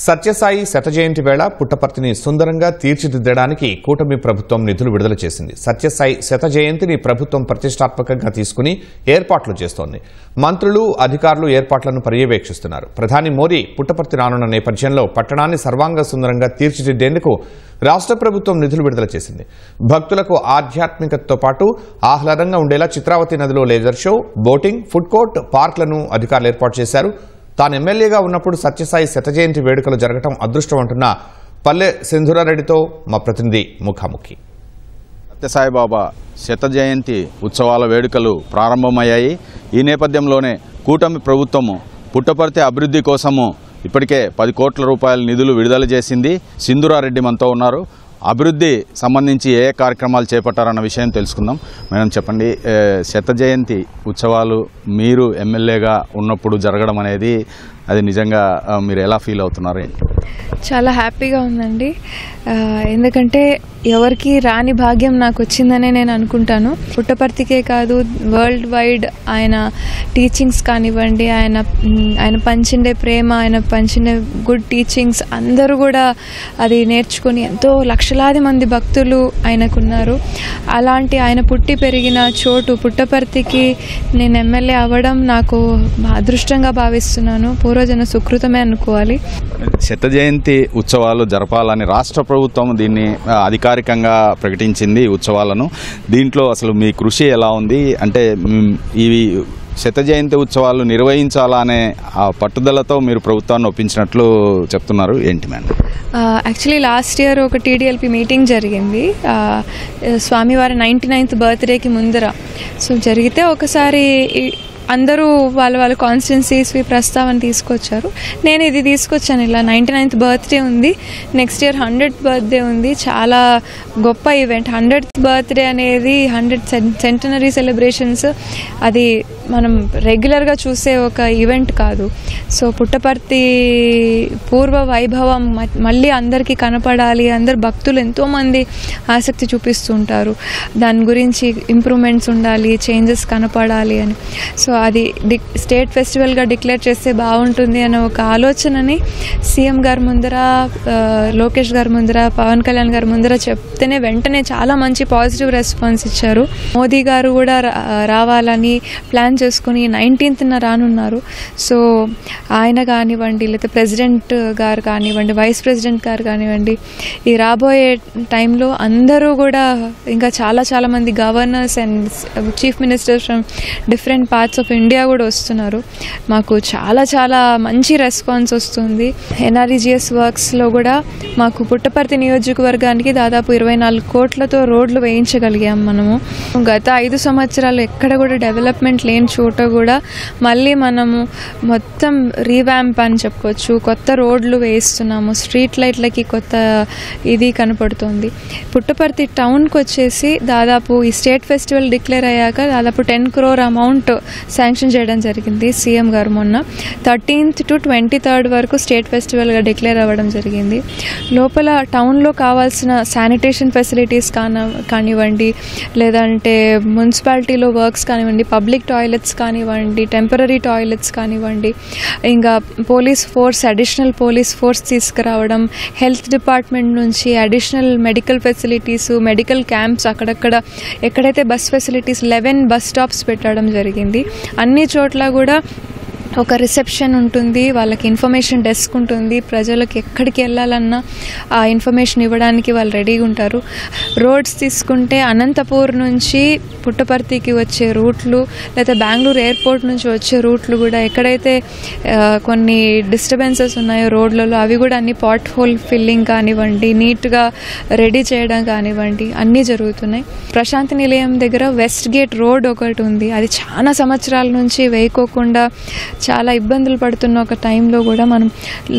సత్యసాయి శతజయంతి వేళ పుట్టపర్తిని సుందరంగా తీర్చిదిద్దడానికి కూటమి ప్రభుత్వం నిధులు విడుదల చేసింది. సత్యసాయి శతజయంతిని ప్రభుత్వం ప్రతిష్టాత్మకంగా తీసుకుని ఏర్పాట్లు చేస్తోంది. మంత్రులు, అధికారులు ఏర్పాట్లను పర్యవేక్షిస్తున్నారు. ప్రధాని మోదీ పుట్టపర్తి రానున్న నేపథ్యంలో పట్టణాన్ని సర్వాంగ సుందరంగా తీర్చిదిద్దేందుకు రాష్ట్ర ప్రభుత్వం నిధులు విడుదల చేసింది. భక్తులకు ఆధ్యాత్మికతతో పాటు ఆహ్లాదంగా ఉండేలా చిత్రావతి నదిలో laser show, boating, food court, పార్కులను అధికారులు ఏర్పాటు చేశారు. తాను ఎమ్మెల్యేగా ఉన్నప్పుడు సత్యసాయి శతజయంతి వేడుకలు జరగడం అదృష్టం అంటున్న పల్లె సింధురారెడ్డితో మా ప్రతినిధి ముఖాముఖి. సత్యసాయిబాబా శతజయంతి ఉత్సవాల వేడుకలు ప్రారంభమయ్యాయి. ఈ నేపథ్యంలోనే కూటమి ప్రభుత్వము పుట్టపర్తి అభివృద్ధి కోసము ఇప్పటికే 10 కోట్ల రూపాయల నిధులు విడుదల చేసింది. సింధురారెడ్డి మనతో ఉన్నారు. అభివృద్ధి సంబంధించి ఏ కార్యక్రమాలు చేపట్టారన్న విషయం తెలుసుకుందాం. మేడం చెప్పండి, శతజయంతి ఉత్సవాలు మీరు ఎమ్మెల్యేగా ఉన్నప్పుడు జరగడం అనేది అది నిజంగా మీరు ఎలా ఫీల్ అవుతున్నారు? చాలా హ్యాపీగా ఉందండి. ఎందుకంటే ఎవరికి రాని భాగ్యం నాకు వచ్చిందనే నేను అనుకుంటాను. పుట్టపర్తికే కాదు, వరల్డ్ వైడ్ ఆయన టీచింగ్స్ కానివ్వండి, ఆయన పంచిండే ప్రేమ, ఆయన పంచిన గుడ్ టీచింగ్స్ అందరూ కూడా అది నేర్చుకుని ఎంతో లక్షలాది మంది భక్తులు ఆయనకున్నారు. అలాంటి ఆయన పుట్టి పెరిగిన చోటు పుట్టపర్తికి నేను ఎమ్మెల్యే అవ్వడం నాకు అదృష్టంగా భావిస్తున్నాను. పూర్వజన సుకృతమే అనుకోవాలి. శతజయంతి ఉత్సవాలు జరపాలని రాష్ట్ర ప్రభుత్వం దీన్ని అధికారికంగా ప్రకటించింది ఉత్సవాలను. దీంట్లో అసలు మీ కృషి ఎలా ఉంది? అంటే ఇవి శతజయంతి ఉత్సవాలు నిర్వహించాలా అనే ఆ పట్టుదలతో మీరు ప్రభుత్వాన్ని ఒప్పించినట్లు చెప్తున్నారు. ఏంటి మేడం? యాక్చువల్లీ లాస్ట్ ఇయర్ ఒక టీడీఎల్పీ మీటింగ్ జరిగింది స్వామివారి 99th బర్త్డేకి ముందర. సో జరిగితే ఒకసారి అందరూ వాళ్ళ కాన్స్టిట్యున్సీస్వి ప్రస్తావన తీసుకొచ్చారు. నేను ఇది తీసుకొచ్చాను. ఇలా 99th బర్త్డే ఉంది, నెక్స్ట్ ఇయర్ 100th బర్త్డే ఉంది. చాలా గొప్ప ఈవెంట్. 100th బర్త్డే అనేది 100th సెంటనరీ సెలబ్రేషన్స్, అది మనం రెగ్యులర్గా చూసే ఒక ఈవెంట్ కాదు. సో పుట్టపర్తి పూర్వ వైభవం మళ్ళీ అందరికీ కనపడాలి. అందరు భక్తులు ఎంతోమంది ఆసక్తి చూపిస్తుంటారు. దాని గురించి ఇంప్రూవ్మెంట్స్ ఉండాలి, చేంజెస్ కనపడాలి అని. సో అది స్టేట్ ఫెస్టివల్గా డిక్లేర్ చేస్తే బాగుంటుంది అనే ఒక ఆలోచనని సీఎం గారి ముందర, లోకేష్ గారి ముందర, పవన్ కళ్యాణ్ గారి ముందర చెప్తేనే వెంటనే చాలా మంచి పాజిటివ్ రెస్పాన్స్ ఇచ్చారు. మోదీ గారు కూడా రావాలని ప్లాన్ చేసుకుని 19th రానున్నారు. సో ఆయన కానివ్వండి, లేకపోతే ప్రెసిడెంట్ గారు కానివ్వండి, వైస్ ప్రెసిడెంట్ గారు కానివ్వండి, ఈ రాబోయే టైంలో అందరూ కూడా ఇంకా చాలా మంది governors and chief ministers from different parts of India కూడా వస్తున్నారు. మాకు చాలా మంచి రెస్పాన్స్ వస్తుంది. ఎన్ఆర్ఈజీఎస్ వర్క్స్లో కూడా మాకు పుట్టపర్తి నియోజకవర్గానికి దాదాపు 24 కోట్లతో రోడ్లు వేయించగలిగాం మనము. గత 5 సంవత్సరాలు ఎక్కడ కూడా డెవలప్మెంట్ లేని చోట కూడా మళ్ళీ మనము మొత్తం రీవ్యాంప్ అని చెప్పుకోవచ్చు. కొత్త రోడ్లు వేయిస్తున్నాము. స్ట్రీట్ లైట్లకి కొత్త ఇది కనపడుతుంది. పుట్టపర్తి టౌన్కి వచ్చేసి దాదాపు ఈ స్టేట్ ఫెస్టివల్ డిక్లేర్ అయ్యాక దాదాపు 10 crore అమౌంట్ శాంక్షన్ చేయడం జరిగింది సీఎం గారు మొన్న. 13th to 23rd వరకు స్టేట్ ఫెస్టివల్గా డిక్లేర్ అవ్వడం జరిగింది. లోపల టౌన్లో కావాల్సిన శానిటేషన్ ఫెసిలిటీస్ కానివ్వండి, లేదంటే మున్సిపాలిటీలో వర్క్స్ కానివ్వండి, పబ్లిక్ టాయిలెట్స్ కానివ్వండి, టెంపరరీ టాయిలెట్స్ కానివ్వండి, ఇంకా police force, additional police force తీసుకురావడం, హెల్త్ డిపార్ట్మెంట్ నుంచి additional medical facilities, medical camps అక్కడక్కడ ఎక్కడైతే బస్ ఫెసిలిటీస్ 11 బస్ స్టాప్స్ పెట్టడం జరిగింది. అన్ని చోట్ల కూడా ఒక రిసెప్షన్ ఉంటుంది, వాళ్ళకి ఇన్ఫర్మేషన్ డెస్క్ ఉంటుంది. ప్రజలకు ఎక్కడికి వెళ్ళాలన్నా ఆ ఇన్ఫర్మేషన్ ఇవ్వడానికి వాళ్ళు రెడీగా ఉంటారు. రోడ్స్ తీసుకుంటే అనంతపూర్ నుంచి పుట్టపర్తికి వచ్చే రూట్లు, లేదా బెంగళూరు ఎయిర్పోర్ట్ నుంచి వచ్చే రూట్లు కూడా ఎక్కడైతే కొన్ని డిస్టర్బెన్సెస్ ఉన్నాయో రోడ్లలో అవి కూడా అన్ని పాట్ హోల్ ఫిల్లింగ్ కానివ్వండి, నీట్గా రెడీ చేయడం కానివ్వండి అన్నీ జరుగుతున్నాయి. ప్రశాంతి నిలయం దగ్గర వెస్ట్ గేట్ రోడ్ ఒకటి ఉంది. అది చాలా సంవత్సరాల నుంచి వేయకోకుండా చాలా ఇబ్బందులు పడుతున్న ఒక టైంలో కూడా మనం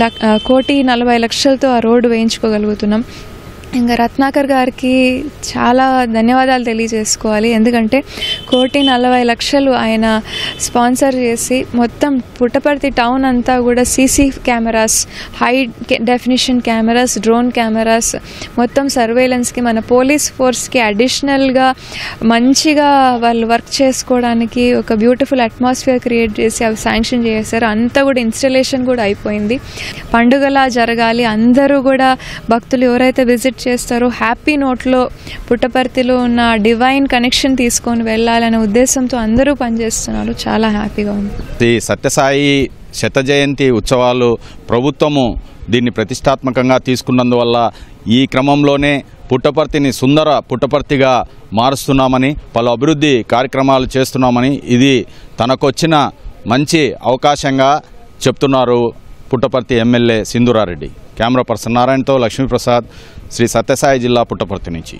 1,40,00,000తో ఆ రోడ్డు వేయించుకోగలుగుతున్నాం. ఇంకా రత్నాకర్ గారికి చాలా ధన్యవాదాలు తెలియజేసుకోవాలి. ఎందుకంటే 1,40,00,000 ఆయన స్పాన్సర్ చేసి మొత్తం పుట్టపర్తి టౌన్ అంతా కూడా CC cameras, high definition cameras, drone cameras, మొత్తం సర్వేలెన్స్కి మన పోలీస్ ఫోర్స్కి అడిషనల్గా మంచిగా వాళ్ళు వర్క్ చేసుకోవడానికి ఒక బ్యూటిఫుల్ అట్మాస్ఫియర్ క్రియేట్ చేసి అవి శాంక్షన్ చేశారు. అంతా కూడా ఇన్స్టలేషన్ కూడా అయిపోయింది. పండుగలా జరగాలి, అందరూ కూడా భక్తులు ఎవరైతే విజిట్ చేస్తారో హ్యాపీ నోట్లో పుట్టపర్తిలో ఉన్న డివైన్ కనెక్షన్ తీసుకొని వెళ్ళాలనే ఉద్దేశంతో అందరూ పనిచేస్తున్నారు. చాలా హ్యాపీగా ఉంది. ఈ సత్యసాయి శత జయంతి ఉత్సవాలు ప్రభుత్వము దీన్ని ప్రతిష్టాత్మకంగా తీసుకున్నందువల్ల ఈ క్రమంలోనే పుట్టపర్తిని సుందర పుట్టపర్తిగా మారుస్తున్నామని, పలు అభివృద్ధి కార్యక్రమాలు చేస్తున్నామని ఇది తనకొచ్చిన మంచి అవకాశంగా చెప్తున్నారు Puttaparthi MLA Sindhura Reddy. Camera person నారాయణతో లక్ష్మీప్రసాద్, శ్రీ సత్యసాయి జిల్లా పుట్టపర్తి నుంచి.